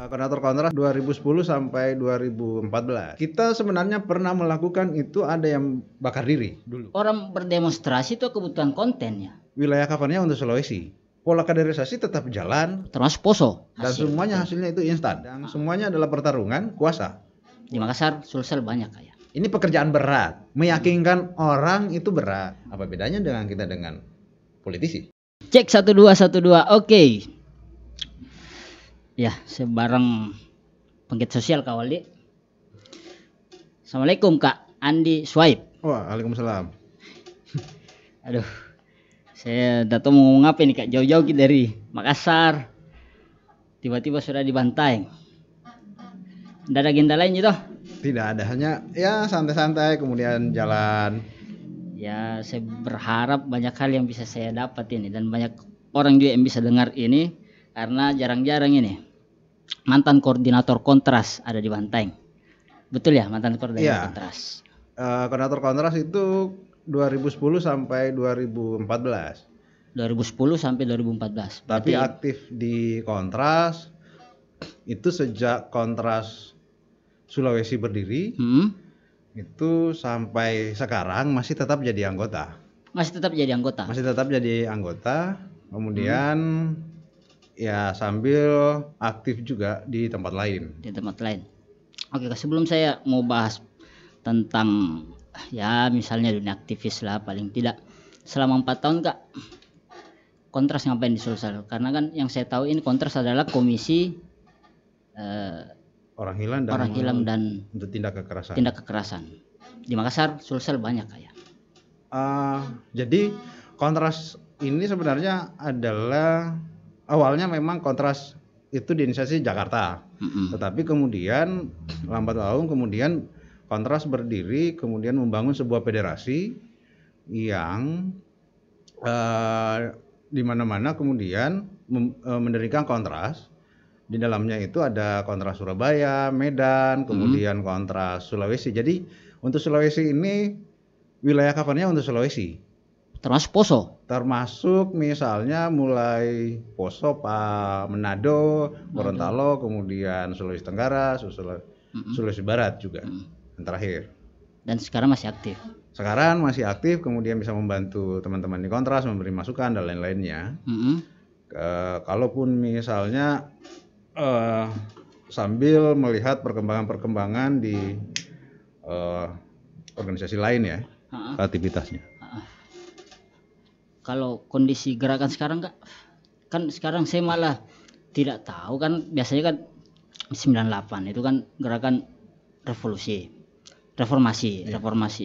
Koordinator Kontras 2010 sampai 2014. Kita sebenarnya pernah melakukan itu, ada yang bakar diri dulu. Orang berdemonstrasi itu kebutuhan konten ya. Wilayah covernya untuk Sulawesi. Pola kaderisasi tetap jalan. Termasuk Poso. Dan semuanya hasilnya itu instan. Dan semuanya adalah pertarungan kuasa. Di Makassar, Sulsel banyak kayak. Ini pekerjaan berat. Meyakinkan orang itu berat. Apa bedanya dengan kita dengan politisi? Cek 1212. Oke. Ya, sebarang penggiat sosial kawali. Assalamualaikum Kak Andi Swaib. Waalaikumsalam. Aduh, saya datang mau ngomong apa nih Kak, jauh-jauh dari Makassar. Tiba-tiba sudah dibantai. Tidak ada agenda lain gitu? Tidak ada, hanya ya santai-santai kemudian jalan. Ya, saya berharap banyak hal yang bisa saya dapat ini, dan banyak orang juga yang bisa dengar ini, karena jarang-jarang ini mantan koordinator Kontras ada di Banteng. Betul ya, mantan koordinator Kontras? Koordinator Kontras itu 2010 sampai 2014. 2010 sampai 2014. Tapi aktif di Kontras itu sejak Kontras Sulawesi berdiri. Itu sampai sekarang masih tetap jadi anggota. Masih tetap jadi anggota? Masih tetap jadi anggota. Kemudian ya sambil aktif juga di tempat lain. Di tempat lain. Oke, sebelum saya mau bahas tentang ya misalnya dunia aktivis lah, paling tidak selama 4 tahun Kak Kontras ngapain di Sulsel? Karena kan yang saya tahu ini Kontras adalah komisi orang hilang dan untuk tindak kekerasan. Di Makassar, Sulsel banyak kayak. Jadi Kontras ini sebenarnya adalah awalnya memang Kontras itu diinisiasi Jakarta. Tetapi kemudian lambat laun kemudian Kontras berdiri, kemudian membangun sebuah federasi yang di mana-mana kemudian mendirikan Kontras. Di dalamnya itu ada Kontras Surabaya, Medan, kemudian Kontras Sulawesi. Jadi untuk Sulawesi ini wilayah covernya untuk Sulawesi. Termasuk Poso? Termasuk misalnya mulai Poso, Manado, Gorontalo, kemudian Sulawesi Tenggara, Sulawesi Barat juga yang terakhir. Dan sekarang masih aktif? Sekarang masih aktif, kemudian bisa membantu teman-teman di Kontras, memberi masukan dan lain-lainnya. Kalaupun misalnya sambil melihat perkembangan-perkembangan di organisasi lain ya, aktivitasnya. Kalau kondisi gerakan sekarang Kak, kan sekarang saya malah tidak tahu kan, biasanya kan 98 itu kan gerakan reformasi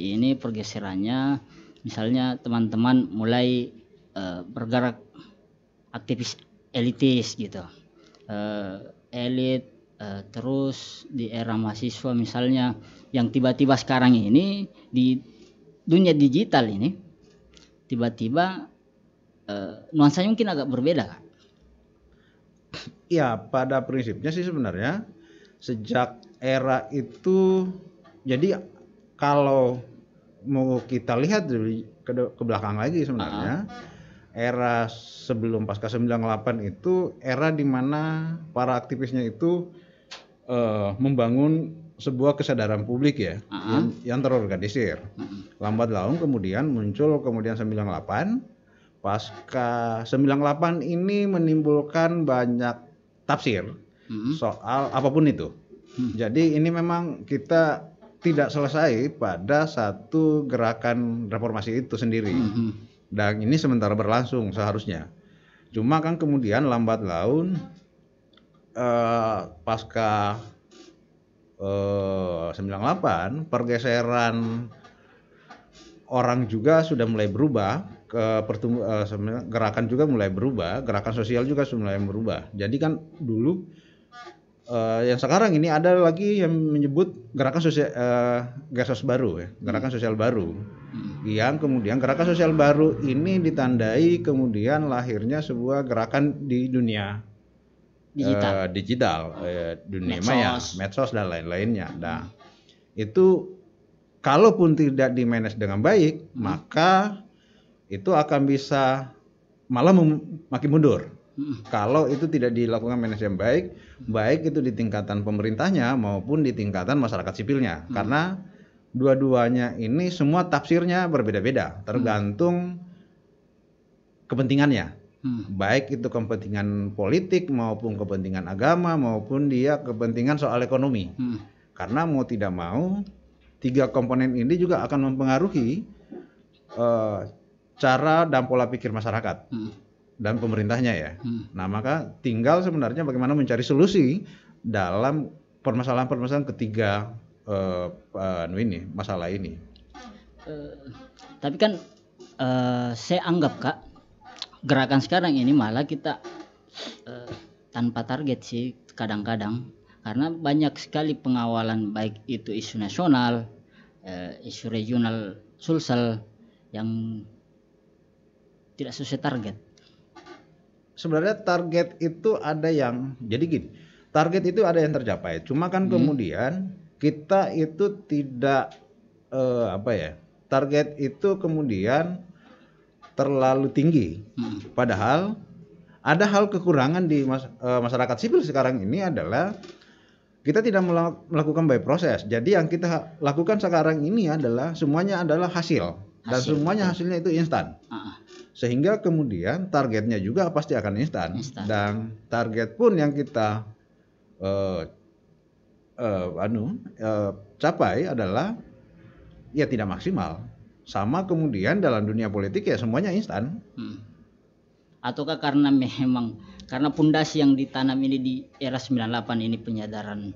ini pergeserannya, misalnya teman-teman mulai bergerak aktivis elitis gitu, elit, terus di era mahasiswa misalnya, yang tiba-tiba sekarang ini di dunia digital ini tiba-tiba nuansanya mungkin agak berbeda Kak. Ya, pada prinsipnya sih sebenarnya sejak era itu, jadi kalau mau kita lihat ke belakang lagi sebenarnya, era sebelum pasca 98 itu era di mana para aktivisnya itu membangun sebuah kesadaran publik ya, yang terorganisir. Lambat laun kemudian muncul 98. Pasca 98 ini menimbulkan banyak tafsir soal apapun itu. Jadi ini memang kita tidak selesai pada satu gerakan reformasi itu sendiri. Dan ini sementara berlangsung seharusnya. Cuma kan kemudian lambat laun pasca 98 pergeseran orang juga sudah mulai berubah, gerakan juga mulai berubah, gerakan sosial juga sudah mulai berubah. Jadi kan dulu yang sekarang ini ada lagi yang menyebut gerakan sosial gasos baru ya, gerakan sosial baru. Yang kemudian gerakan sosial baru ini ditandai kemudian lahirnya sebuah gerakan di dunia digital, dunia maya, medsos dan lain-lainnya. Nah, itu kalaupun tidak di-manage dengan baik, maka itu akan bisa malah makin mundur. Kalau itu tidak dilakukan manajemen baik, baik itu di tingkatan pemerintahnya maupun di tingkatan masyarakat sipilnya. Karena dua-duanya ini semua tafsirnya berbeda-beda, tergantung kepentingannya. Baik itu kepentingan politik maupun kepentingan agama maupun dia kepentingan soal ekonomi. Karena mau tidak mau, tiga komponen ini juga akan mempengaruhi cara dan pola pikir masyarakat dan pemerintahnya ya. Nah maka tinggal sebenarnya bagaimana mencari solusi dalam permasalahan-permasalahan ketiga masalah ini. Tapi kan saya anggap Kak, gerakan sekarang ini malah kita tanpa target sih kadang-kadang, karena banyak sekali pengawalan baik itu isu nasional, isu regional, sulsel yang tidak sesuai target. Sebenarnya target itu ada yang, jadi gini, target itu ada yang tercapai. Cuma kan kemudian kita itu tidak target itu kemudian terlalu tinggi. Padahal ada hal kekurangan di masyarakat sipil sekarang ini adalah kita tidak melakukan by proses. Jadi yang kita lakukan sekarang ini adalah semuanya adalah hasil dan semuanya hasilnya itu instan. Sehingga kemudian targetnya juga pasti akan instan. Dan target pun yang kita capai adalah ya tidak maksimal. Sama kemudian dalam dunia politik ya semuanya instan. Ataukah karena memang karena pondasi yang ditanam ini di era 98 ini, penyadaran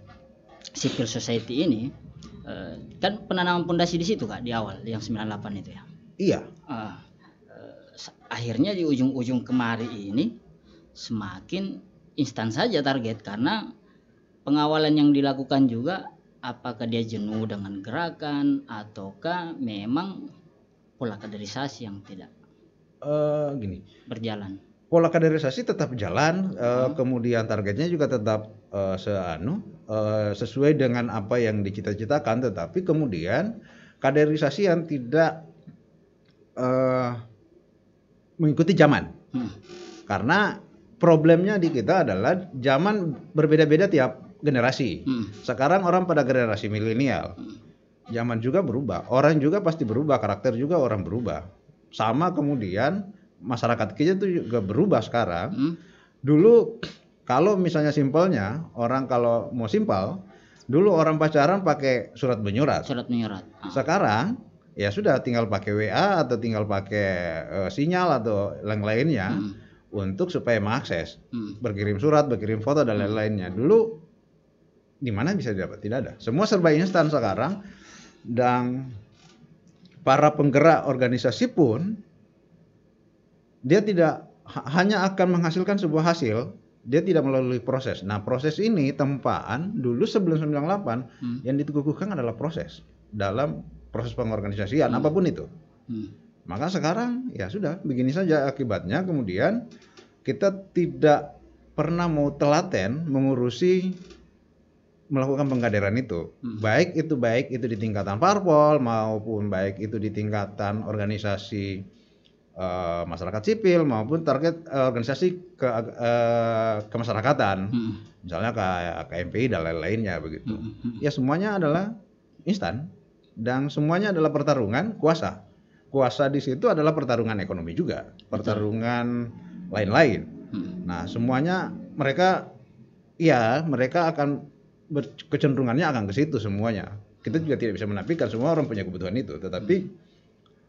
civil society ini, kan penanaman pondasi di situ Kak di awal yang 98 itu ya. Iya. Akhirnya di ujung-ujung kemari ini semakin instan saja target, karena pengawalan yang dilakukan juga apakah dia jenuh dengan gerakan ataukah memang pola kaderisasi yang tidak berjalan. Pola kaderisasi tetap jalan, kemudian targetnya juga tetap sesuai dengan apa yang dicita-citakan, tetapi kemudian kaderisasi yang tidak mengikuti zaman. Karena problemnya di kita adalah zaman berbeda-beda tiap generasi. Sekarang orang pada generasi milenial. Zaman juga berubah, orang juga pasti berubah, karakter juga orang berubah. Sama kemudian masyarakat kita itu juga berubah sekarang. Dulu kalau misalnya simpelnya, orang kalau mau simpel, dulu orang pacaran pakai surat menyurat. Sekarang ya sudah tinggal pakai WA atau tinggal pakai sinyal atau yang lainnya untuk supaya mengakses, berkirim surat, berkirim foto dan lain-lainnya. Dulu di mana bisa didapat? Tidak ada. Semua serba instan sekarang, dan para penggerak organisasi pun dia tidak hanya akan menghasilkan sebuah hasil, dia tidak melalui proses. Nah, proses ini tempaan dulu sebelum 98 yang diteguhkan adalah proses dalam proses pengorganisasian apapun itu. Maka sekarang ya sudah begini saja akibatnya. Kemudian kita tidak pernah mau telaten mengurusi melakukan pengkaderan itu. Baik itu di tingkatan parpol maupun baik itu di tingkatan organisasi masyarakat sipil maupun target organisasi kemasyarakatan. Misalnya kayak KMPI dan lain-lainnya begitu. Ya semuanya adalah instan. Dan semuanya adalah pertarungan kuasa. Kuasa di situ adalah pertarungan ekonomi juga, pertarungan lain-lain. Nah, semuanya mereka akan kecenderungannya akan ke situ semuanya. Kita juga tidak bisa menafikan semua orang punya kebutuhan itu, tetapi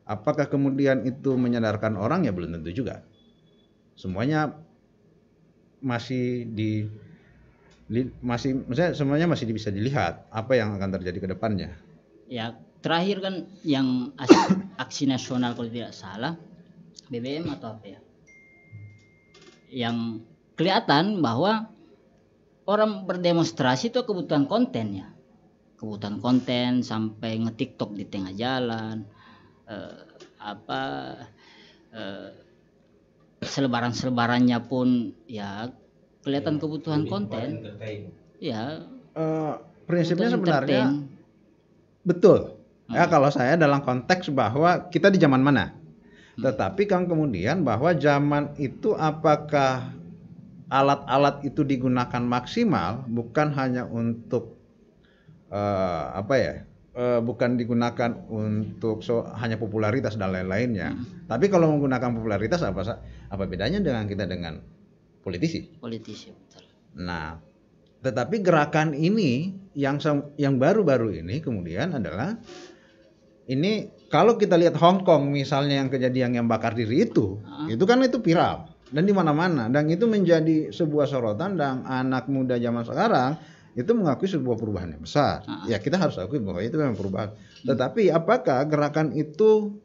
apakah kemudian itu menyadarkan orang ya belum tentu juga. Semuanya semuanya masih bisa dilihat apa yang akan terjadi ke depannya. Ya, terakhir kan yang aksi nasional kalau tidak salah BBM atau apa ya, yang kelihatan bahwa orang berdemonstrasi itu kebutuhan konten ya, kebutuhan konten sampai nge-TikTok di tengah jalan, selebarannya pun ya kelihatan kebutuhan konten. Ya, prinsipnya sebenarnya betul. Ya kalau saya dalam konteks bahwa kita di zaman mana. Tetapi kan kemudian bahwa zaman itu apakah alat-alat itu digunakan maksimal bukan hanya untuk bukan digunakan untuk hanya popularitas dan lain-lainnya. Tapi kalau menggunakan popularitas apa bedanya dengan kita dengan politisi? Politisi, betul. Nah, tetapi gerakan ini yang baru-baru ini kemudian adalah ini kalau kita lihat Hong Kong misalnya yang kejadian yang bakar diri itu kan itu viral dan di mana-mana dan itu menjadi sebuah sorotan dan anak muda zaman sekarang itu mengakui sebuah perubahan yang besar. Ya kita harus akui bahwa itu memang perubahan. Tetapi apakah gerakan itu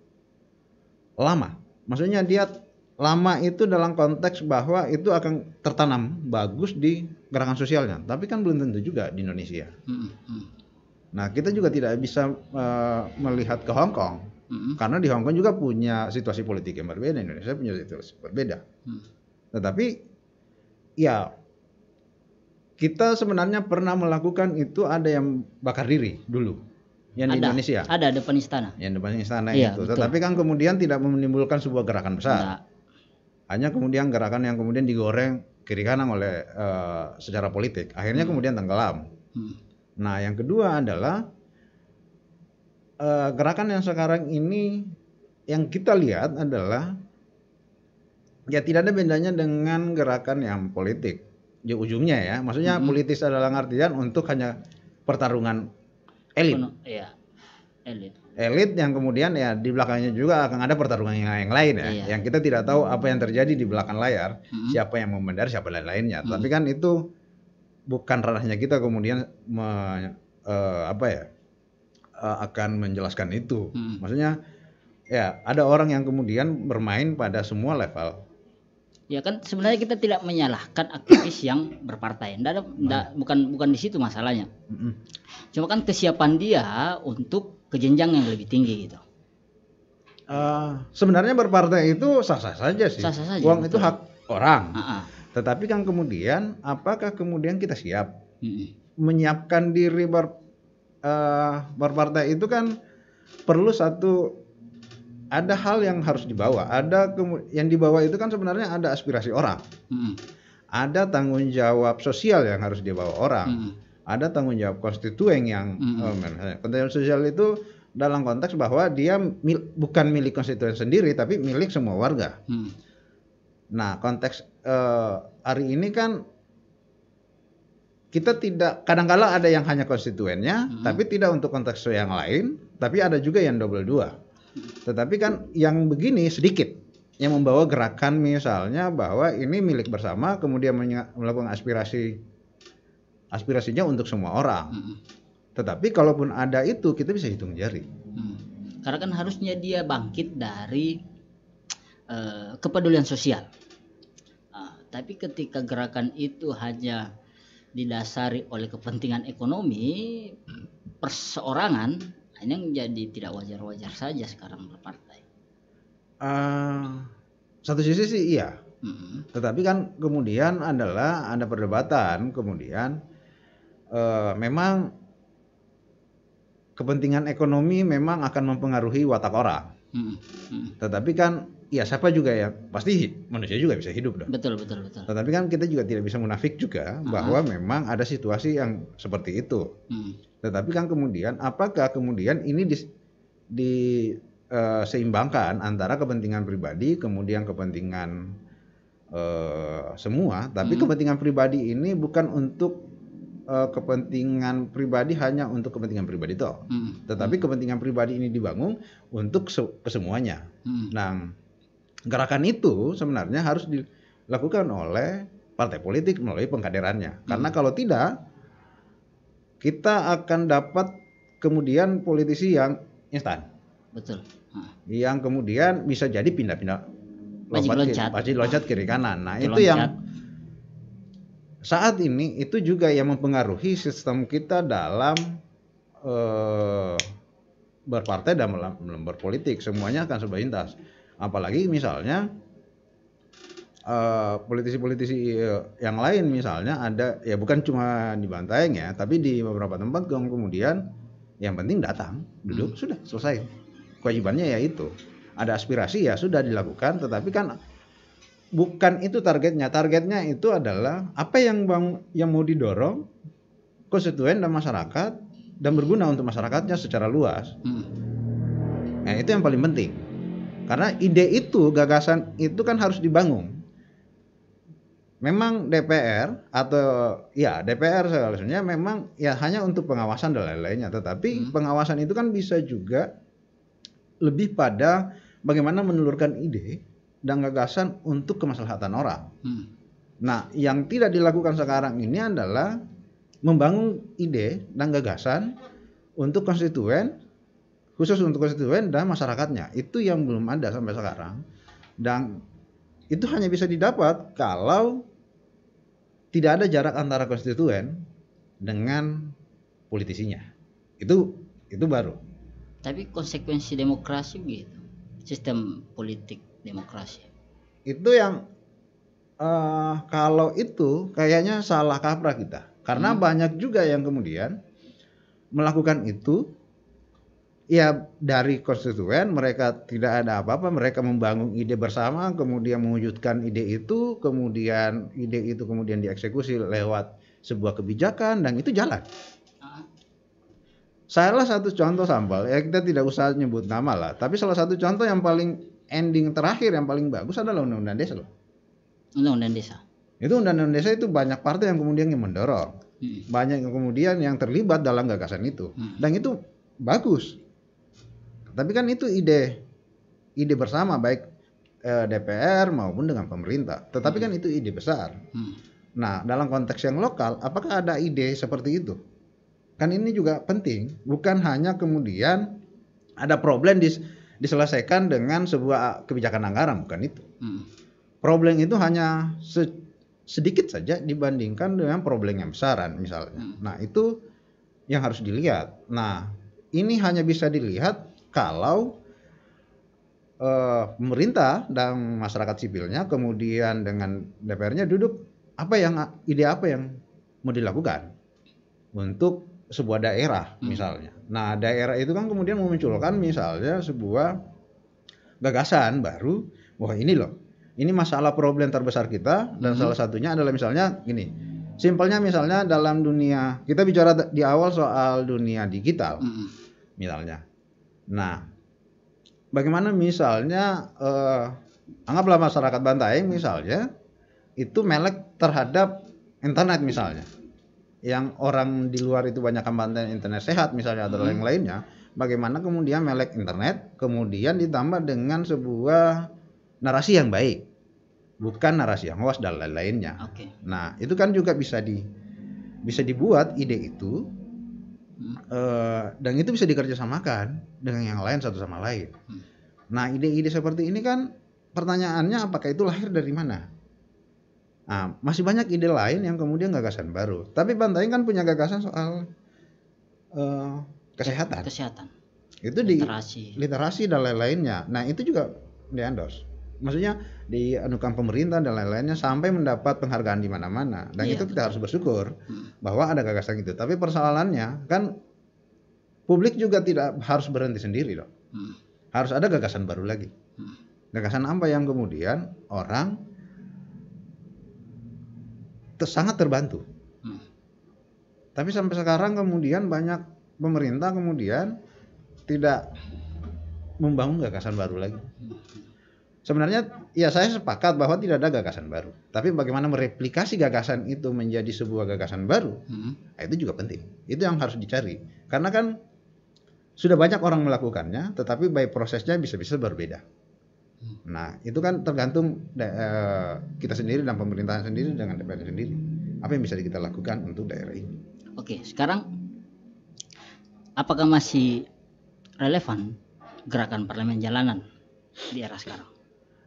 lama? Maksudnya dia lama itu dalam konteks bahwa itu akan tertanam bagus di gerakan sosialnya. Tapi kan belum tentu juga di Indonesia. Nah kita juga tidak bisa melihat ke Hong Kong. Karena di Hong Kong juga punya situasi politik yang berbeda. Indonesia punya situasi berbeda. Tetapi ya kita sebenarnya pernah melakukan itu ada yang bakar diri dulu yang di Indonesia. Ada depan istana. Yang depan istana itu. Betul. Tetapi kan kemudian tidak menimbulkan sebuah gerakan besar. Enggak. Hanya kemudian gerakan yang kemudian digoreng kiri kanan oleh secara politik. Akhirnya kemudian tenggelam. Nah, yang kedua adalah gerakan yang sekarang ini yang kita lihat adalah ya tidak ada bedanya dengan gerakan yang politik. Di ujungnya ya, maksudnya politis adalah artian untuk hanya pertarungan elit. Iya, elit. Elit yang kemudian ya di belakangnya juga akan ada pertarungan yang lain ya, yang kita tidak tahu apa yang terjadi di belakang layar, siapa yang membenar, siapa lain-lainnya. Tapi kan itu bukan ranahnya kita kemudian akan menjelaskan itu. Maksudnya ya ada orang yang kemudian bermain pada semua level. Ya kan sebenarnya kita tidak menyalahkan aktivis yang berpartai. Bukan di situ masalahnya. Cuma kan kesiapan dia untuk ke jenjang yang lebih tinggi gitu. Sebenarnya berpartai itu sah-sah saja sih. Sah-sah saja, uang betul. Itu hak orang. Tetapi kan kemudian apakah kemudian kita siap menyiapkan diri berpartai itu kan perlu ada hal yang harus dibawa. Yang dibawa itu kan sebenarnya ada aspirasi orang. Ada tanggung jawab sosial yang harus dibawa orang. Ada tanggung jawab konstituen yang konstituen sosial itu dalam konteks bahwa dia bukan milik konstituen sendiri tapi milik semua warga. Nah, konteks hari ini kan kita tidak kadang-kala ada yang hanya konstituennya tapi tidak untuk konteks yang lain, tapi ada juga yang double dua. Tetapi kan yang begini sedikit yang membawa gerakan misalnya bahwa ini milik bersama kemudian melakukan aspirasinya untuk semua orang. Tetapi kalaupun ada itu kita bisa hitung jari. Karena kan harusnya dia bangkit dari kepedulian sosial. Tapi ketika gerakan itu hanya didasari oleh kepentingan ekonomi perseorangan, ini menjadi tidak wajar-wajar saja sekarang berpartai. Satu sisi sih iya. Tetapi kan kemudian ada perdebatan kemudian memang kepentingan ekonomi memang akan mempengaruhi watak orang. Tetapi kan ya siapa juga ya pasti manusia juga bisa hidup dong. Betul. Tetapi kan kita juga tidak bisa munafik juga bahwa memang ada situasi yang seperti itu. Tetapi kan kemudian apakah kemudian ini diseimbangkan antara kepentingan pribadi kemudian kepentingan semua, tapi kepentingan pribadi ini bukan untuk kepentingan pribadi hanya untuk kepentingan pribadi toh. Tetapi kepentingan pribadi ini dibangun untuk kesemuanya. Nah, gerakan itu sebenarnya harus dilakukan oleh partai politik melalui pengkaderannya. Karena kalau tidak kita akan dapat kemudian politisi yang instan. Betul. Yang kemudian bisa jadi pindah-pindah loncat kiri kanan. Nah, itu yang saat ini itu juga yang mempengaruhi sistem kita dalam berpartai dan berpolitik. Semuanya akan serba lintas. Apalagi misalnya politisi-politisi yang lain misalnya ada ya bukan cuma di Bantaeng ya, tapi di beberapa tempat kemudian yang penting datang, duduk, sudah selesai. Kewajibannya ya itu. Ada aspirasi ya sudah dilakukan, tetapi kan bukan itu targetnya. Targetnya itu adalah apa yang mau didorong konstituen dan masyarakat dan berguna untuk masyarakatnya secara luas. Nah, itu yang paling penting. Karena ide itu, gagasan itu kan harus dibangun. Memang DPR atau ya DPR seharusnya memang ya hanya untuk pengawasan dan lain-lainnya, tetapi pengawasan itu kan bisa juga lebih pada bagaimana menelurkan ide dan gagasan untuk kemaslahatan orang. Nah, yang tidak dilakukan sekarang ini adalah membangun ide dan gagasan untuk konstituen, khusus untuk konstituen dan masyarakatnya. Itu yang belum ada sampai sekarang. Dan itu hanya bisa didapat kalau tidak ada jarak antara konstituen dengan politisinya. Itu baru. Tapi konsekuensi demokrasi begitu. Sistem politik demokrasi. Itu yang kalau itu kayaknya salah kaprah kita. Karena banyak juga yang kemudian melakukan itu ya dari konstituen, mereka tidak ada apa-apa, mereka membangun ide bersama, kemudian mewujudkan ide itu, kemudian ide itu kemudian dieksekusi lewat sebuah kebijakan dan itu jalan. Salah satu contoh sampel, ya kita tidak usah nyebut nama lah, tapi salah satu contoh yang paling ending terakhir yang paling bagus adalah Undang-Undang Desa loh. Undang-Undang Desa. Itu Undang-Undang Desa itu banyak partai yang kemudian yang mendorong, banyak yang kemudian yang terlibat dalam gagasan itu, dan itu bagus. Tapi kan itu ide bersama baik DPR maupun dengan pemerintah. Tetapi kan itu ide besar. Nah, dalam konteks yang lokal, apakah ada ide seperti itu? Kan ini juga penting. Bukan hanya kemudian ada problem diselesaikan dengan sebuah kebijakan anggaran, bukan itu. Problem itu hanya sedikit saja dibandingkan dengan problem yang besaran misalnya. Nah, itu yang harus dilihat. Nah, ini hanya bisa dilihat kalau pemerintah dan masyarakat sipilnya kemudian dengan DPR-nya duduk ide apa yang mau dilakukan untuk sebuah daerah misalnya. Nah, daerah itu kan kemudian memunculkan misalnya sebuah gagasan baru, wah ini loh, ini masalah problem terbesar kita dan salah satunya adalah misalnya gini, simpelnya misalnya dalam dunia, kita bicara di awal soal dunia digital misalnya. Nah, bagaimana misalnya anggaplah masyarakat Bantaeng misalnya itu melek terhadap internet misalnya, yang orang di luar itu banyak konten internet sehat misalnya atau yang lainnya, bagaimana kemudian melek internet kemudian ditambah dengan sebuah narasi yang baik, bukan narasi yang hoax dan lain-lainnya. Nah, itu kan juga bisa dibuat ide itu. Dan itu bisa dikerjasamakan dengan yang lain satu sama lain. Nah, ide-ide seperti ini kan pertanyaannya apakah itu lahir dari mana? Nah, masih banyak ide lain yang kemudian gagasan baru. Tapi Bantaeng kan punya gagasan soal kesehatan. Itu literasi dan lain-lainnya. Nah, itu juga di-endorse. Maksudnya dianukan pemerintah dan lain-lainnya sampai mendapat penghargaan di mana-mana. Dan itu kita harus bersyukur bahwa ada gagasan itu. Tapi persoalannya kan publik juga tidak harus berhenti sendiri loh. Harus ada gagasan baru lagi. Gagasan apa yang kemudian orang sangat terbantu. Tapi sampai sekarang kemudian banyak pemerintah kemudian tidak membangun gagasan baru lagi. Sebenarnya ya saya sepakat bahwa tidak ada gagasan baru. Tapi bagaimana mereplikasi gagasan itu menjadi sebuah gagasan baru, itu juga penting. Itu yang harus dicari. Karena kan sudah banyak orang melakukannya, tetapi by prosesnya bisa-bisa berbeda. Nah, itu kan tergantung kita sendiri dan pemerintahan sendiri dengan DPR sendiri. Apa yang bisa kita lakukan untuk daerah ini? Oke, sekarang apakah masih relevan gerakan parlemen jalanan di era sekarang?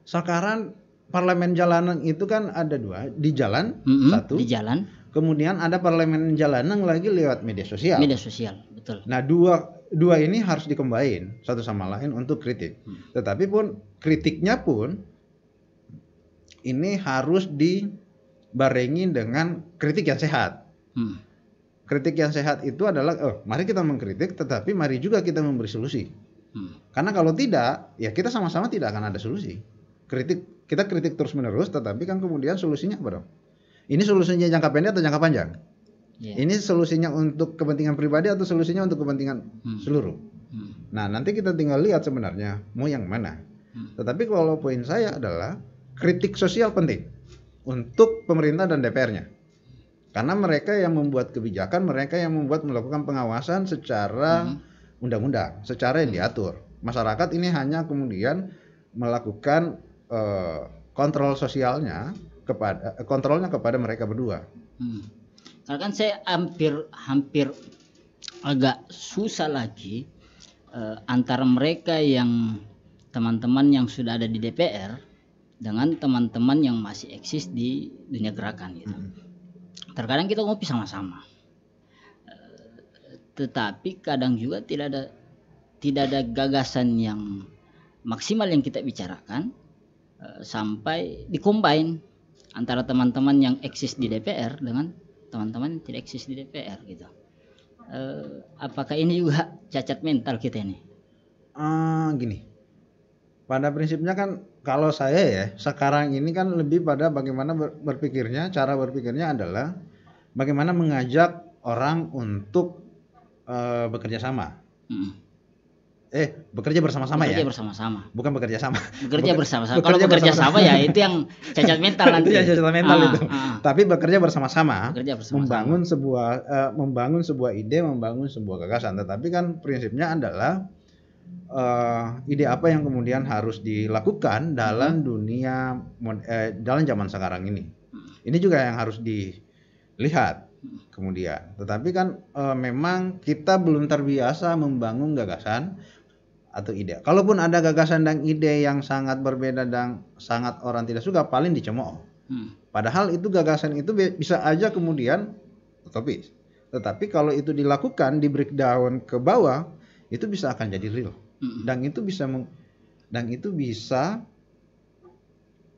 Sekarang parlemen jalanan itu kan ada dua, di jalan satu, di jalan. Kemudian ada parlemen jalanan lagi lewat media sosial. Media sosial, betul. Nah, dua ini harus dikembangin satu sama lain untuk kritik. Tetapi pun kritiknya pun ini harus dibarengi dengan kritik yang sehat. Kritik yang sehat itu adalah mari kita mengkritik, tetapi mari juga kita memberi solusi. Karena kalau tidak, ya kita sama-sama tidak akan ada solusi. Kritik kita kritik terus menerus, tetapi kan kemudian solusinya apa dong? Ini solusinya jangka pendek atau jangka panjang? Ini solusinya untuk kepentingan pribadi atau solusinya untuk kepentingan seluruh? Nah, nanti kita tinggal lihat sebenarnya mau yang mana. Tetapi kalau poin saya adalah kritik sosial penting untuk pemerintah dan DPR-nya. Karena mereka yang membuat kebijakan, mereka yang melakukan pengawasan secara undang-undang, secara yang diatur. Masyarakat ini hanya kemudian melakukan kontrol sosialnya kontrolnya kepada mereka berdua. Karena kan saya hampir agak susah lagi antara mereka yang teman-teman yang sudah ada di DPR dengan teman-teman yang masih eksis di dunia gerakan gitu. Terkadang kita ngopi sama-sama, tetapi kadang juga tidak ada gagasan yang maksimal yang kita bicarakan sampai dikombin antara teman-teman yang eksis di DPR dengan teman-teman yang tidak eksis di DPR gitu. Apakah ini juga cacat mental kita ini? Gini, pada prinsipnya kan kalau saya ya sekarang ini kan lebih pada bagaimana berpikirnya, cara berpikirnya adalah bagaimana mengajak orang untuk bekerja sama. Bekerja bersama-sama ya. Bersama-sama. Bukan bekerja sama. Bekerja bersama-sama. Kalau bekerja sama ya itu yang cacat mental nanti. Itu yang cacat mental itu. Tapi bekerja bersama-sama, membangun sebuah ide, membangun sebuah gagasan. Tetapi kan prinsipnya adalah ide apa yang kemudian harus dilakukan dalam dunia dalam zaman sekarang ini. Ini juga yang harus dilihat kemudian. Tetapi kan memang kita belum terbiasa membangun gagasan atau ide. Kalaupun ada gagasan dan ide yang sangat berbeda dan sangat orang tidak suka, paling dicemooh. Padahal itu gagasan itu bisa aja kemudian utopis. Tetapi kalau itu dilakukan, di breakdown ke bawah, itu bisa akan jadi real. Dan itu bisa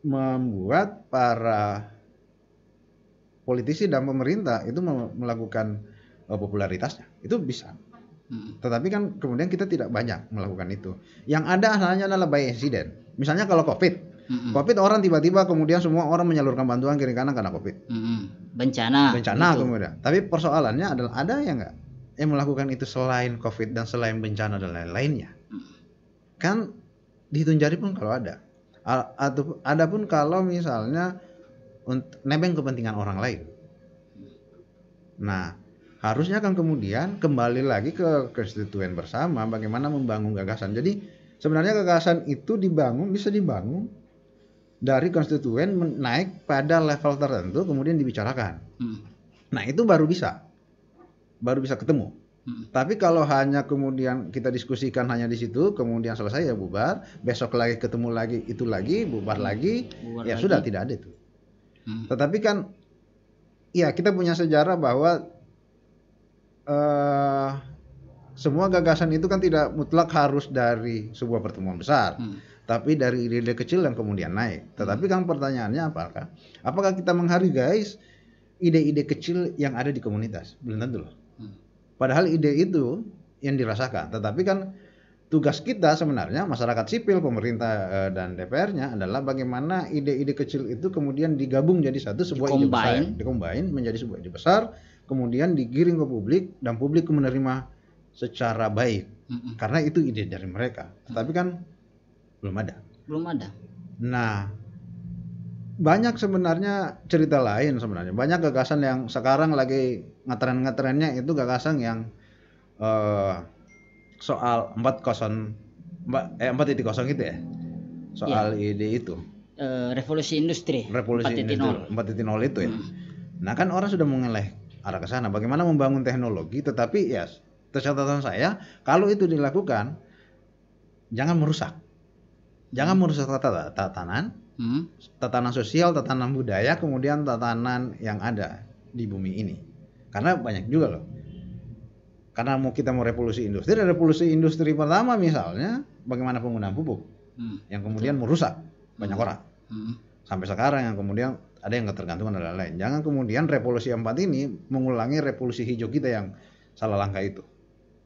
membuat para politisi dan pemerintah itu melakukan popularitasnya. Itu bisa. Tetapi kan kemudian kita tidak banyak melakukan itu. Yang ada hanya adalah by accident. Misalnya kalau COVID orang tiba-tiba kemudian semua orang menyalurkan bantuan kiri kanan karena COVID. Bencana gitu. Kemudian. Tapi persoalannya adalah ada yang enggak yang melakukan itu selain COVID dan selain bencana dan lain-lainnya. Kan dihitung jari pun kalau ada. Adapun kalau misalnya nebeng kepentingan orang lain. Nah, harusnya kan kemudian kembali lagi ke konstituen bersama bagaimana membangun gagasan. Jadi sebenarnya gagasan itu bisa dibangun dari konstituen naik pada level tertentu kemudian dibicarakan. Nah, itu baru bisa ketemu. Tapi kalau hanya kemudian kita diskusikan hanya di situ, kemudian selesai ya bubar, besok lagi ketemu lagi itu lagi, bubar lagi, sudah tidak ada itu. Tetapi kan ya kita punya sejarah bahwa semua gagasan itu kan tidak mutlak harus dari sebuah pertemuan besar, tapi dari ide-ide kecil yang kemudian naik. Tetapi kan pertanyaannya apakah kita menghargai ide-ide kecil yang ada di komunitas? Belum tentu loh. Padahal ide itu yang dirasakan. Tetapi kan tugas kita sebenarnya masyarakat sipil, pemerintah dan DPR-nya adalah bagaimana ide-ide kecil itu kemudian digabung jadi sebuah ide besar, dikombin menjadi sebuah ide besar, kemudian digiring ke publik dan publik menerima secara baik. Karena itu ide dari mereka. Tetapi kan belum ada. Nah, banyak sebenarnya cerita lain sebenarnya. Banyak gagasan yang sekarang lagi ngetren-ngetrennya itu gagasan yang soal 4.0 gitu ya. Soal ide itu. Revolusi industri. 4.0 itu ya. Nah, kan orang sudah mengeleh arah ke sana. Bagaimana membangun teknologi, tetapi ya catatan saya kalau itu dilakukan jangan merusak. Jangan merusak tatanan sosial, tatanan budaya, kemudian tatanan yang ada di bumi ini. Karena banyak juga loh. Karena kita mau revolusi industri pertama misalnya bagaimana penggunaan pupuk yang kemudian merusak banyak orang. Sampai sekarang yang kemudian ada yang ketergantungan dan lain-lain. Jangan kemudian revolusi 4 ini mengulangi revolusi hijau kita yang salah langkah itu.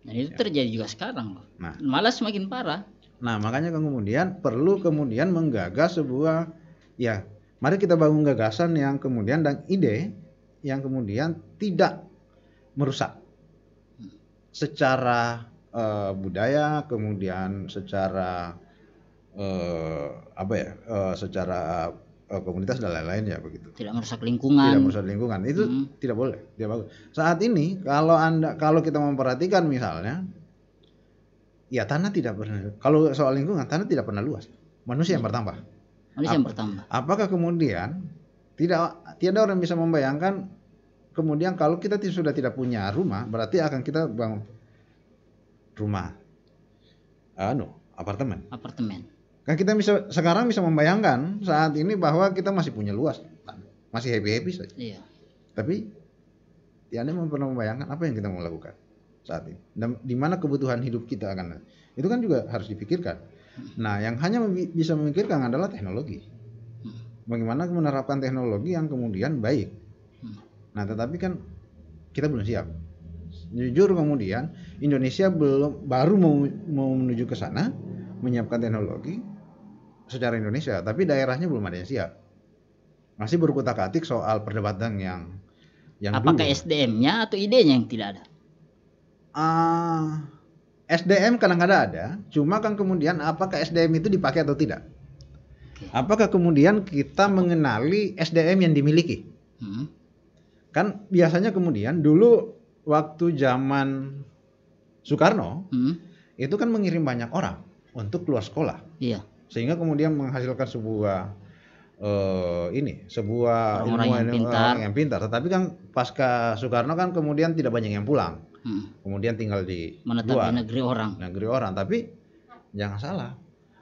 Dan itu terjadi juga sekarang loh. Malah semakin parah. Nah, makanya kemudian perlu kemudian menggagas sebuah Ya, mari kita bangun gagasan yang kemudian dan ide yang kemudian tidak merusak secara budaya, kemudian secara secara komunitas dan lain-lain ya begitu. Tidak merusak lingkungan. Tidak merusak lingkungan. Itu tidak boleh. Tidak bagus. Saat ini kalau kita memperhatikan misalnya, ya tanah tidak pernah. Kalau soal lingkungan, tanah tidak pernah luas. Manusia yang bertambah. Manusia yang bertambah. Apakah kemudian tidak orang bisa membayangkan kemudian kalau kita sudah tidak punya rumah, berarti akan kita bangun rumah, apartemen. Kan kita sekarang bisa membayangkan saat ini bahwa kita masih punya luas, masih happy saja. Iya. Tapi Anda pernah membayangkan apa yang kita mau lakukan saat ini, dan di mana kebutuhan hidup kita akan, itu kan juga harus dipikirkan. Nah, yang hanya bisa memikirkan adalah teknologi. Bagaimana menerapkan teknologi yang kemudian baik. Nah, tetapi kan kita belum siap. Jujur kemudian Indonesia baru mau menuju ke sana, menyiapkan teknologi secara Indonesia, tapi daerahnya belum ada yang siap. Masih berkutak-atik soal perdebatan yang apakah SDM-nya atau idenya yang tidak ada? SDM kadang-kadang ada, cuma kan kemudian apakah SDM itu dipakai atau tidak? Apakah kemudian kita mengenali SDM yang dimiliki? Kan biasanya kemudian dulu waktu zaman Soekarno itu kan mengirim banyak orang untuk keluar sekolah. Iya. Sehingga kemudian menghasilkan sebuah orang-orang yang pintar. Tetapi kan pasca Soekarno kan kemudian tidak banyak yang pulang. Kemudian tinggal di luar, negeri orang. Tapi jangan salah,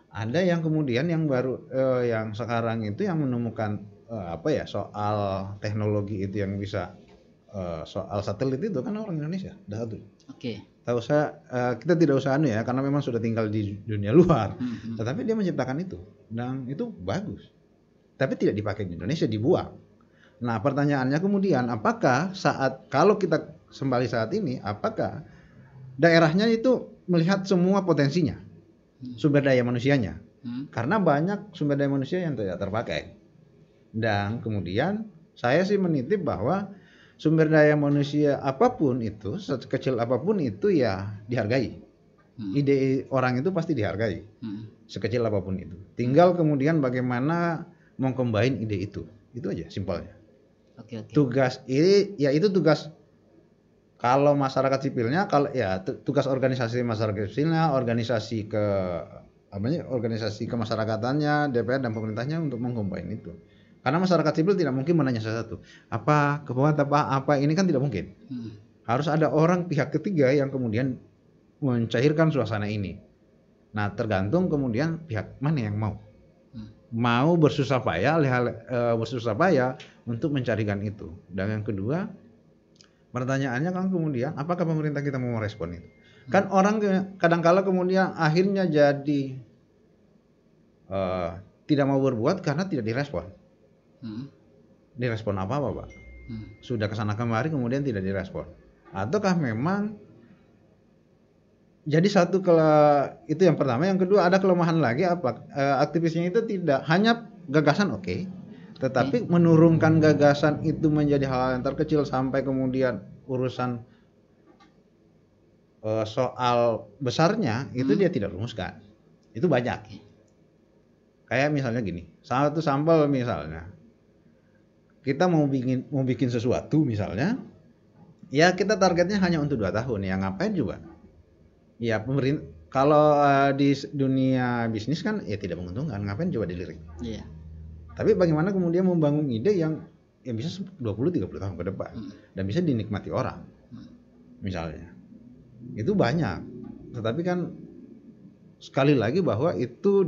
ada yang kemudian yang baru yang sekarang itu yang menemukan soal teknologi itu yang bisa soal satelit itu kan orang Indonesia. Dah satu. Oke. Tak usah kita tidak usah karena memang sudah tinggal di dunia luar. Tetapi dia menciptakan itu dan itu bagus. Tapi tidak dipakai di Indonesia, dibuang. Nah, pertanyaannya kemudian apakah kalau kita kembali saat ini, apakah daerahnya itu melihat semua potensinya, sumber daya manusianya? Karena banyak sumber daya manusia yang tidak terpakai. Dan kemudian saya sih menitip bahwa sumber daya manusia apapun itu, sekecil apapun itu ya dihargai. Ide orang itu pasti dihargai, sekecil apapun itu. Tinggal kemudian bagaimana mengcombine ide itu aja simpelnya. Oke. Tugas ini ya itu tugas kalau masyarakat sipilnya, tugas organisasi masyarakat sipilnya, organisasi kemasyarakatannya, DPR dan pemerintahnya untuk mengcombine itu. Karena masyarakat sipil tidak mungkin menanya sesuatu. Apa ini kan tidak mungkin. Harus ada orang pihak ketiga yang kemudian mencairkan suasana ini. Nah, tergantung kemudian pihak mana yang mau bersusah payah untuk mencarikan itu. Dan yang kedua, pertanyaannya kan kemudian apakah pemerintah kita mau merespon itu? Kan orang kadang-kala kemudian akhirnya jadi tidak mau berbuat karena tidak direspon. Direspon apa Pak? Sudah kesana kemari kemudian tidak direspon. Ataukah memang jadi itu yang pertama. Yang kedua, ada kelemahan lagi aktivisnya itu tidak hanya gagasan tetapi menurunkan gagasan itu menjadi hal yang terkecil sampai kemudian urusan soal besarnya itu dia tidak rumuskan. Itu banyak. Kayak misalnya gini, satu sampel misalnya kita mau bikin sesuatu misalnya, ya kita targetnya hanya untuk 2 tahun, ya ngapain juga? Ya pemerintah kalau di dunia bisnis kan ya tidak menguntungkan, ngapain coba dilirik? Iya. Tapi bagaimana kemudian membangun ide yang bisa 20-30 tahun ke depan dan bisa dinikmati orang, misalnya. Itu banyak. Tetapi kan sekali lagi bahwa itu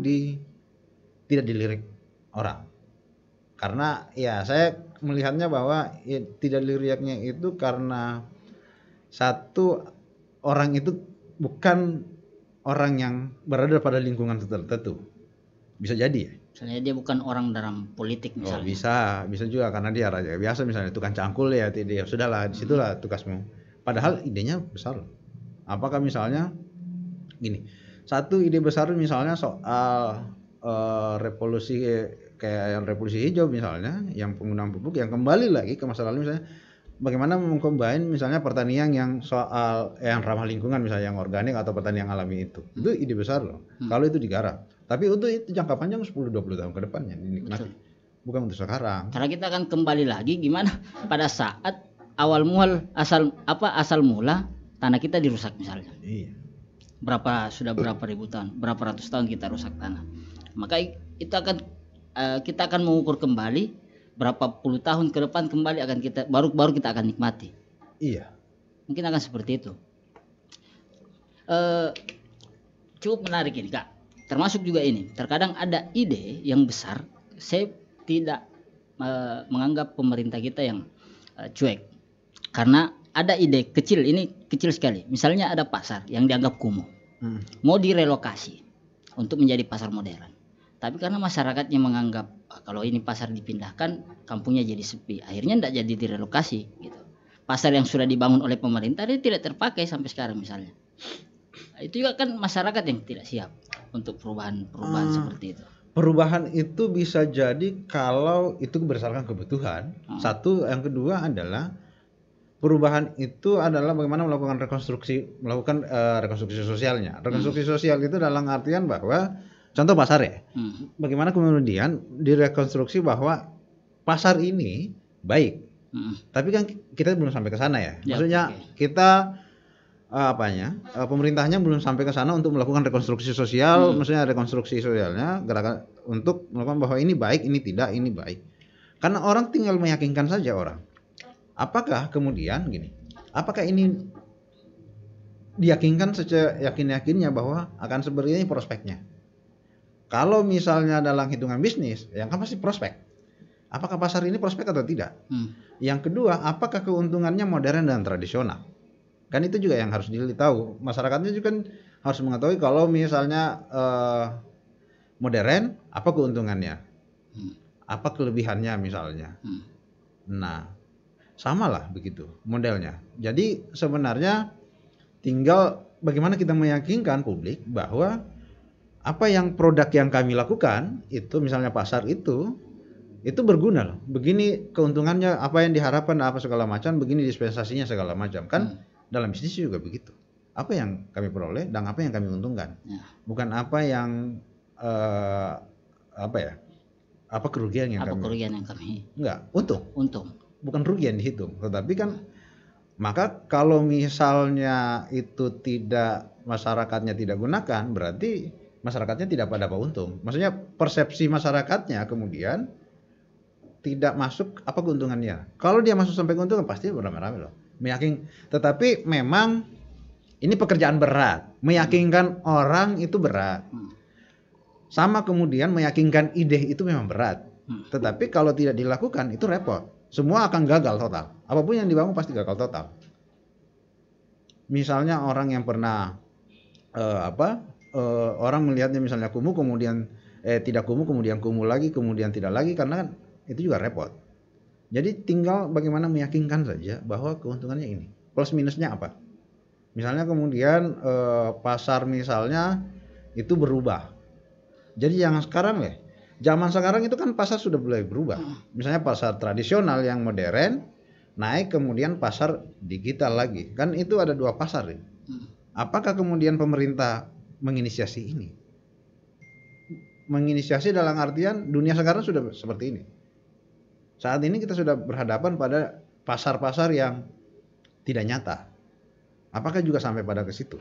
tidak dilirik orang. Karena ya saya melihatnya bahwa tidak diliriknya itu karena satu, orang itu bukan orang yang berada pada lingkungan tertentu. Bisa jadi ya. Misalnya dia bukan orang dalam politik misalnya. Bisa juga karena dia raja biasa misalnya tukang cangkul ya, sudahlah disitulah tugasmu. Padahal idenya besar. Apakah misalnya gini, satu ide besar misalnya soal revolusi kayak yang revolusi hijau misalnya, yang penggunaan pupuk yang kembali lagi ke masa lalu misalnya bagaimana mengcombine misalnya pertanian yang soal yang ramah lingkungan misalnya yang organik atau pertanian yang alami itu ide besar loh kalau itu digarap. Tapi untuk itu jangka panjang 10-20 tahun ke depannya dinikmati. Bukan untuk sekarang. Karena kita akan kembali lagi gimana pada saat awal mula asal mula tanah kita dirusak misalnya. Iya. Berapa ribu tahun, berapa ratus tahun kita rusak tanah. Maka itu akan kita akan mengukur kembali berapa puluh tahun ke depan kembali akan kita baru kita akan nikmati. Iya. Mungkin akan seperti itu. Cukup menarik ini Kak. Termasuk juga ini. Terkadang ada ide yang besar. Saya tidak menganggap pemerintah kita yang cuek. Karena ada ide kecil, ini kecil sekali. Misalnya ada pasar yang dianggap kumuh. Mau direlokasi untuk menjadi pasar modern. Tapi karena masyarakatnya menganggap kalau ini pasar dipindahkan, kampungnya jadi sepi. Akhirnya tidak jadi direlokasi gitu. Pasar yang sudah dibangun oleh pemerintah dia tidak terpakai sampai sekarang misalnya. Itu juga kan masyarakat yang tidak siap untuk perubahan seperti itu. Perubahan itu bisa jadi kalau itu berdasarkan kebutuhan. Satu, yang kedua adalah perubahan itu adalah bagaimana melakukan rekonstruksi sosialnya. Rekonstruksi sosial itu dalam artian bahwa contoh pasar ya. Bagaimana kemudian direkonstruksi bahwa pasar ini baik. Tapi kan kita belum sampai ke sana ya. Maksudnya kita pemerintahnya belum sampai ke sana untuk melakukan rekonstruksi sosial, maksudnya rekonstruksi sosialnya gerakan untuk melakukan bahwa ini baik, ini tidak, ini baik. Karena orang tinggal meyakinkan saja orang. Apakah kemudian gini? Apakah ini diyakinkan secara yakin-yakinnya bahwa akan seperti ini prospeknya? Kalau misalnya dalam hitungan bisnis, yang kan pasti prospek. Apakah pasar ini prospek atau tidak? Yang kedua, apakah keuntungannya modern dan tradisional? Kan itu juga yang harus ditahu. Masyarakatnya juga kan harus mengetahui kalau misalnya modern, apa keuntungannya? Apa kelebihannya misalnya? Nah, samalah begitu modelnya. Jadi sebenarnya tinggal bagaimana kita meyakinkan publik bahwa apa yang produk yang kami lakukan itu misalnya pasar itu berguna loh. Begini keuntungannya, apa yang diharapkan, apa segala macam, begini dispensasinya segala macam. Kan dalam bisnis juga begitu. Apa yang kami peroleh dan apa yang kami untungkan. Bukan apa yang apa kerugian yang kami. Enggak, untung. Bukan rugi yang dihitung. Tetapi kan maka kalau misalnya itu tidak masyarakatnya tidak gunakan, berarti masyarakatnya tidak dapat untung. Maksudnya persepsi masyarakatnya kemudian tidak masuk apa keuntungannya. Kalau dia masuk sampai keuntungan pasti beramai-ramai loh. Tetapi memang ini pekerjaan berat. Meyakinkan orang itu berat. Sama kemudian meyakinkan ide itu memang berat. Tetapi kalau tidak dilakukan itu repot. Semua akan gagal total. Apapun yang dibangun pasti gagal total. Misalnya orang yang pernah orang melihatnya misalnya kumuh kemudian tidak kumuh kemudian kumuh lagi kemudian tidak lagi karena kan itu juga repot. Jadi tinggal bagaimana meyakinkan saja bahwa keuntungannya ini. Plus minusnya apa? Misalnya kemudian pasar misalnya itu berubah. Jadi yang sekarang zaman sekarang itu kan pasar sudah mulai berubah. Misalnya pasar tradisional yang modern naik kemudian pasar digital lagi. Kan itu ada dua pasar. Apakah kemudian pemerintah menginisiasi ini? Menginisiasi dalam artian dunia sekarang sudah seperti ini. Saat ini kita sudah berhadapan pada pasar-pasar yang tidak nyata. Apakah juga sampai pada ke situ?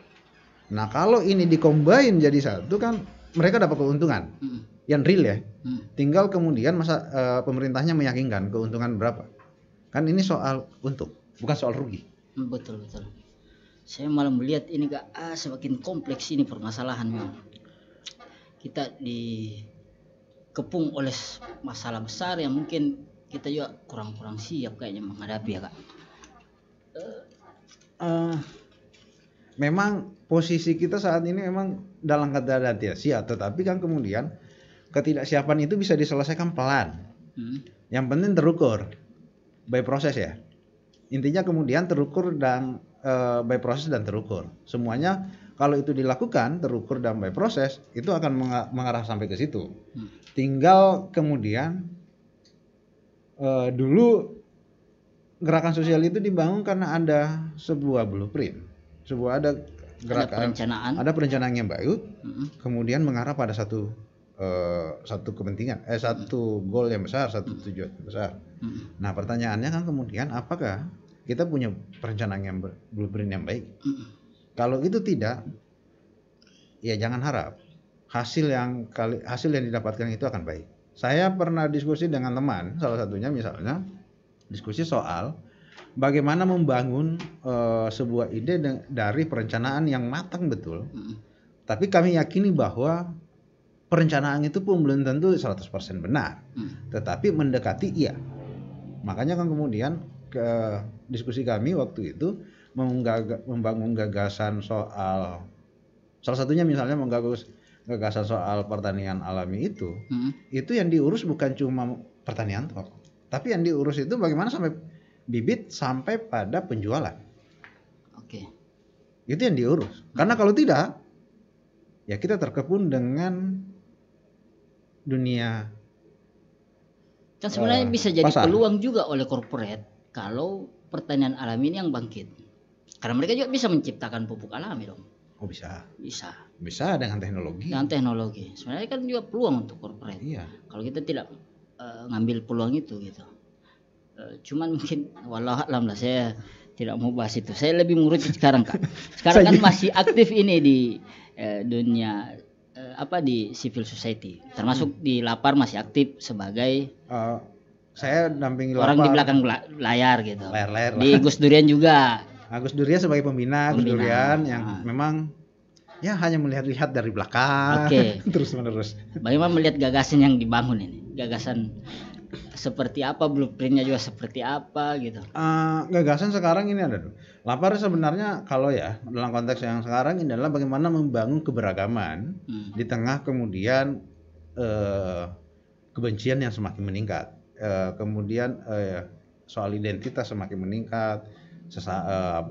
Nah, kalau ini dikombain jadi satu kan mereka dapat keuntungan yang real ya. Tinggal kemudian pemerintahnya meyakinkan keuntungan berapa. Kan ini soal untung, bukan soal rugi. Betul. Saya malah melihat ini semakin kompleks ini permasalahan memang. Kita dikepung oleh masalah besar yang mungkin kita juga kurang siap kayaknya menghadapi ya Kak. Memang posisi kita saat ini memang dalam keadaan tidak siap, tetapi kan kemudian ketidaksiapan itu bisa diselesaikan pelan. Yang penting terukur by proses ya. Intinya kemudian terukur dan by proses dan terukur. Semuanya Kalau itu dilakukan, terukur dan by proses, itu akan mengarah sampai ke situ. Tinggal kemudian dulu gerakan sosial itu dibangun karena ada sebuah blueprint, ada gerakan, ada perencanaan yang baik, kemudian mengarah pada satu kepentingan, satu goal yang besar, satu tujuan yang besar. Nah, pertanyaannya kan kemudian apakah kita punya perencanaan yang blueprint yang baik? Kalau itu tidak, ya jangan harap hasil yang didapatkan itu akan baik. Saya pernah diskusi dengan teman, salah satunya misalnya diskusi soal bagaimana membangun sebuah ide dari perencanaan yang matang betul. Tapi kami yakini bahwa perencanaan itu pun belum tentu 100% benar. Tetapi mendekati iya. Makanya kan kemudian diskusi kami waktu itu membangun gagasan soal, salah satunya misalnya gagasan soal pertanian alami itu yang diurus bukan cuma pertanian toh, tapi yang diurus itu bagaimana sampai bibit sampai pada penjualan. Oke. Itu yang diurus. Karena kalau tidak, ya kita terkepung dengan dunia. Kan sebenarnya bisa jadi pasar. Peluang juga oleh corporate kalau pertanian alami ini yang bangkit. Karena mereka juga bisa menciptakan pupuk alami dong. Oh bisa. Bisa dengan teknologi. Sebenarnya kan juga peluang untuk corporate. Iya. Kalau kita tidak ngambil peluang itu gitu. Cuman mungkin wallahu a'lam lah, saya tidak mau bahas itu. Saya lebih menguruti sekarang Kak. Sekarang kan masih aktif ini di dunia di civil society. Termasuk di Lapar masih aktif sebagai saya dampingi orang Lapar. Di belakang layar gitu. Layar. Di Gus Durian juga. Gus Durian sebagai pembina. Gus Durian yang memang ya hanya melihat-lihat dari belakang. Terus menerus. Bagaimana melihat gagasan yang dibangun ini? Gagasan seperti apa, blueprintnya juga seperti apa gitu. Gagasan sekarang ini ada. Lapar sebenarnya kalau ya dalam konteks yang sekarang ini adalah bagaimana membangun keberagaman di tengah kemudian kebencian yang semakin meningkat. Kemudian soal identitas semakin meningkat, soal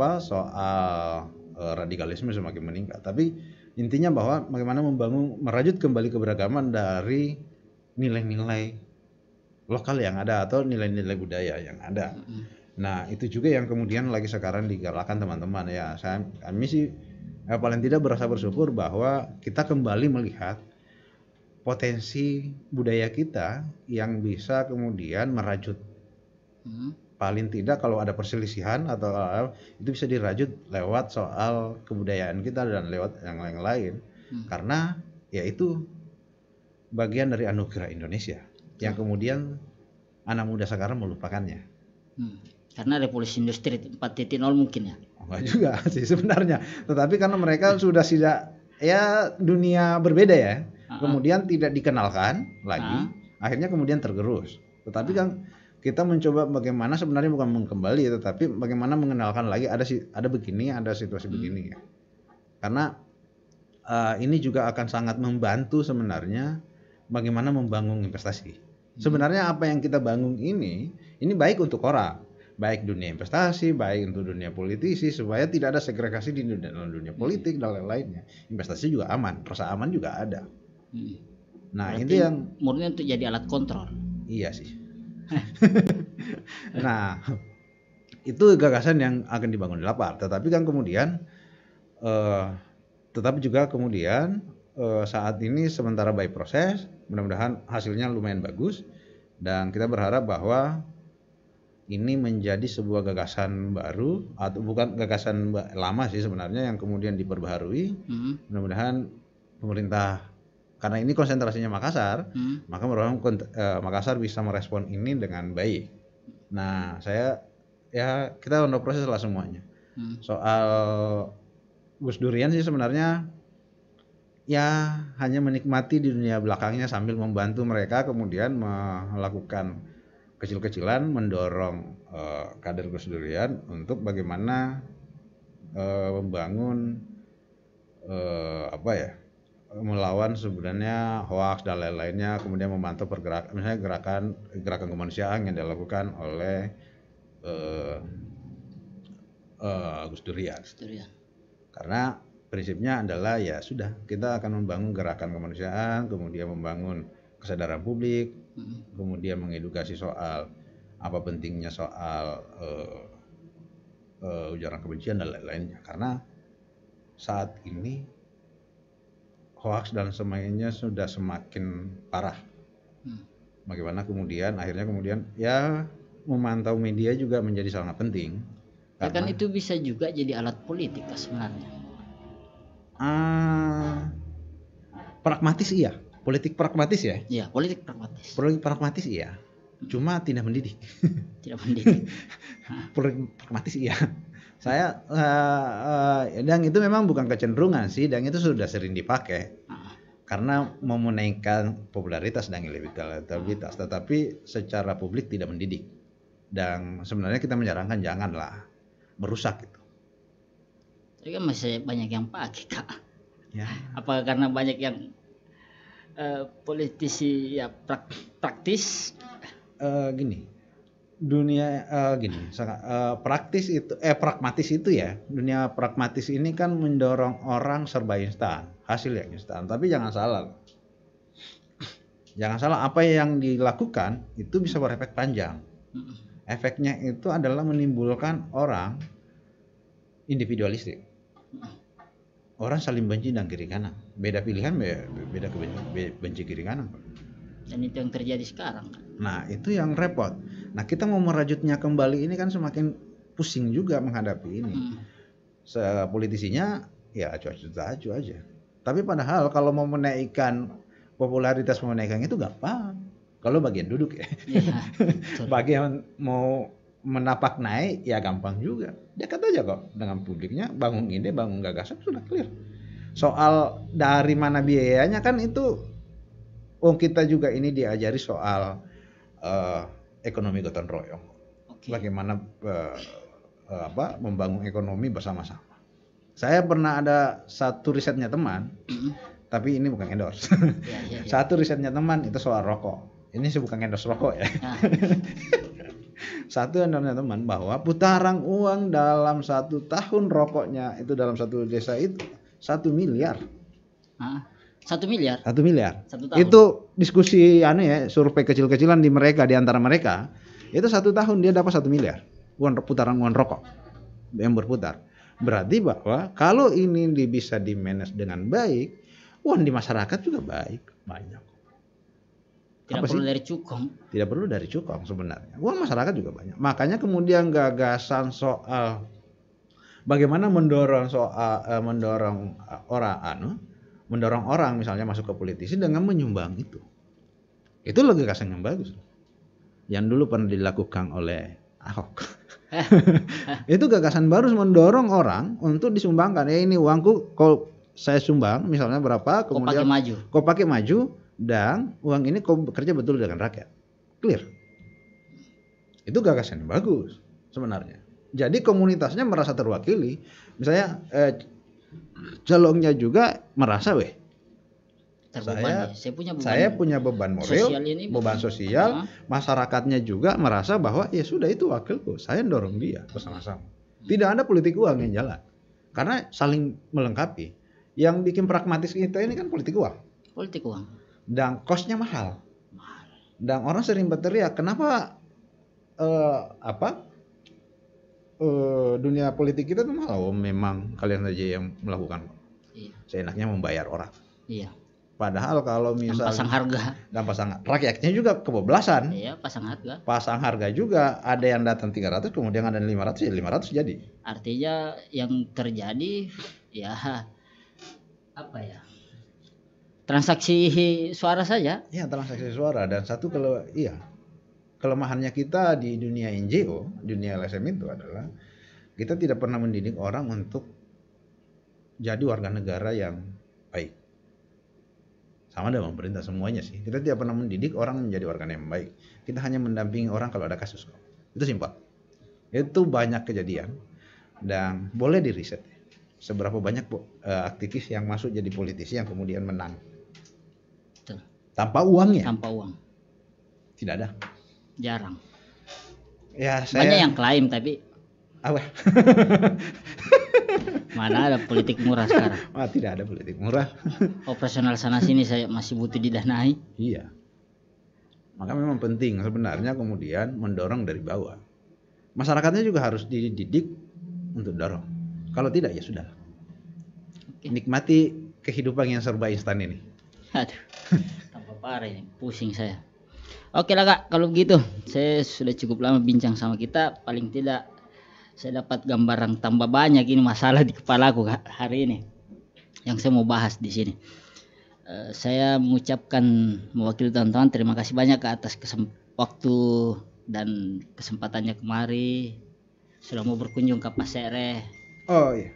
radikalisme semakin meningkat. Tapi intinya bahwa bagaimana merajut kembali keberagaman dari nilai-nilai lokal yang ada atau nilai-nilai budaya yang ada. Nah, itu juga yang kemudian lagi sekarang digalakkan teman-teman ya. Kami sih paling tidak berasa bersyukur bahwa kita kembali melihat potensi budaya kita yang bisa kemudian merajut. Paling tidak kalau ada perselisihan atau itu bisa dirajut lewat soal kebudayaan kita dan lewat yang lain-lain. Karena ya itu bagian dari anugerah Indonesia yang kemudian anak muda sekarang melupakannya. Karena revolusi industri 4.0 mungkin ya. Enggak juga sih sebenarnya. Tetapi karena mereka sudah dunia berbeda ya. Kemudian tidak dikenalkan lagi, akhirnya kemudian tergerus. Tetapi kan kita mencoba bagaimana sebenarnya bukan mengembali, tetapi bagaimana mengenalkan lagi ada begini, ada situasi begini ya. Karena ini juga akan sangat membantu sebenarnya bagaimana membangun investasi. Sebenarnya apa yang kita bangun ini baik untuk orang, baik dunia investasi, baik untuk dunia politisi, supaya tidak ada segregasi di dunia politik dan lain-lainnya. Investasi juga aman, rasa aman juga ada. Nah, berarti itu yang murni untuk jadi alat kontrol. Iya sih. Nah, itu gagasan yang akan dibangun di Lapar. Tetapi kan kemudian, saat ini sementara by proses, mudah-mudahan hasilnya lumayan bagus, dan kita berharap bahwa ini menjadi sebuah gagasan baru atau bukan gagasan lama sih sebenarnya yang kemudian diperbaharui. Mudah-mudahan pemerintah, karena ini konsentrasinya Makassar, maka Makassar bisa merespon ini dengan baik. Nah, kita udah proses lah semuanya. Soal Gus Durian sih sebenarnya ya hanya menikmati di dunia belakangnya sambil membantu mereka kemudian melakukan kecil-kecilan mendorong kader Gus Durian untuk bagaimana membangun melawan sebenarnya hoaks dan lain-lainnya, kemudian memantau pergerakan, misalnya gerakan kemanusiaan yang dilakukan oleh Gus Durian. Karena prinsipnya adalah ya sudah, kita akan membangun gerakan kemanusiaan, kemudian membangun kesadaran publik, kemudian mengedukasi soal apa pentingnya soal ujaran kebencian dan lain-lainnya. Karena saat ini hoax dan sebagainya sudah semakin parah. Bagaimana kemudian akhirnya ya memantau media juga menjadi sangat penting. Ya kan itu bisa juga jadi alat politik sebenarnya. Pragmatis iya, politik pragmatis ya. Iya, politik pragmatis. Politik pragmatis iya, cuma tidak mendidik. Tidak mendidik. Politik pragmatis iya. Saya dan itu memang bukan kecenderungan sih, dan itu sudah sering dipakai karena mau menaikkan popularitas dan elektabilitas, tetapi secara publik tidak mendidik. Dan sebenarnya kita menyarankan janganlah merusak itu. Tapi kan masih banyak yang pakai, Kak. Ya. Apakah karena banyak yang politisi ya praktis? Gini, dunia praktis itu pragmatis itu ya, dunia pragmatis ini kan mendorong orang serba instan, hasil yang instan. Tapi jangan salah apa yang dilakukan itu bisa berefek panjang. Efeknya itu adalah menimbulkan orang individualistik, orang saling benci dan kiri kanan, beda pilihan, beda benci kiri kanan. Dan itu yang terjadi sekarang. Nah itu yang repot. Nah kita mau merajutnya kembali ini kan semakin pusing juga menghadapi ini. Politisinya ya acu-acu aja. Tapi padahal kalau mau menaikkan popularitas, menaikkan itu gampang. Kalau bagian duduk ya. Bagian mau menapak naik ya gampang juga. Dekat aja kok dengan publiknya, bangun ide, bangun gagasan sudah clear. Soal dari mana biayanya kan itu kita juga ini diajari soal ekonomi gotong royong. Bagaimana membangun ekonomi bersama-sama. Saya pernah ada satu risetnya teman, tapi ini bukan endorse. Satu risetnya teman itu soal rokok. Ini sih bukan endorse rokok ya. Satu endorse teman bahwa putaran uang dalam 1 tahun rokoknya itu dalam satu desa itu 1 miliar. 1 miliar? 1 miliar. Itu diskusi survei kecil-kecilan di antara mereka. Itu 1 tahun dia dapat 1 miliar. Putaran uang rokok yang berputar. Berarti bahwa kalau ini bisa di-manage dengan baik, uang di masyarakat juga banyak. Tidak perlu dari cukong. Tidak perlu dari cukong sebenarnya. Uang masyarakat juga banyak. Makanya kemudian gagasan soal bagaimana mendorong orang misalnya masuk ke politisi dengan menyumbang itu. Itu gagasan yang bagus. Yang dulu pernah dilakukan oleh Ahok. Itu gagasan baru mendorong orang untuk disumbangkan. Ini uangku kalau saya sumbang misalnya berapa, kemudian kau pakai maju dan uang ini kau bekerja betul dengan rakyat. Clear. Itu gagasan yang bagus sebenarnya. Jadi komunitasnya merasa terwakili. Misalnya calonnya juga merasa saya punya beban moral, beban sosial, masyarakatnya juga merasa bahwa ya sudah itu wakilku, saya dorong dia bersama-sama. Tidak ada politik uang yang jalan, karena saling melengkapi. Yang bikin pragmatis kita ini kan politik uang. Politik uang. Dan kosnya mahal. Dan orang sering berteriak, kenapa dunia politik kita tuh mahal? Oh, memang kalian saja yang melakukan. Iya. Seenaknya membayar orang. Iya. Padahal kalau misalnya pasang harga dan pasang rakyatnya juga kebablasan. Iya, pasang harga. Pasang harga juga, ada yang datang 300 kemudian ada 500 ya 500 jadi. Artinya yang terjadi ya transaksi suara saja. Iya, transaksi suara. Dan satu kelemahannya kita di dunia NGO, dunia LSM itu adalah kita tidak pernah mendidik orang untuk jadi warga negara yang baik. Sama dengan pemerintah semuanya sih. Kita tidak pernah mendidik orang menjadi warga yang baik. Kita hanya mendampingi orang kalau ada kasus. Itu simpel. Itu banyak kejadian dan boleh diriset. Seberapa banyak aktivis yang masuk jadi politisi yang kemudian menang. Betul. Tanpa uangnya. Tanpa uang. Tidak ada. Jarang. Ya, banyak yang klaim tapi Mana ada politik murah sekarang. Tidak ada politik murah. Operasional sana sini saya masih butuh didanai. Iya. Maka memang penting sebenarnya kemudian mendorong dari bawah. Masyarakatnya juga harus dididik untuk dorong. Kalau tidak ya sudah. Nikmati kehidupan yang serba instan ini. Aduh, tambah parah ini, pusing saya. Oke lah Kak, kalau begitu saya sudah cukup lama bincang sama kita. Paling tidak saya dapat gambaran tambah banyak ini masalah di kepalaku Kak hari ini yang saya mau bahas di sini. Saya mengucapkan mewakili teman-teman terima kasih banyak Kak atas waktu dan kesempatannya kemari. Sudah mau berkunjung ke Pasere. Oh iya.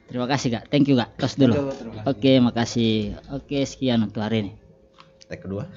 Terima kasih Kak, thank you Kak, tos dulu. Oke, makasih. Oke, sekian untuk hari ini. Tag kedua.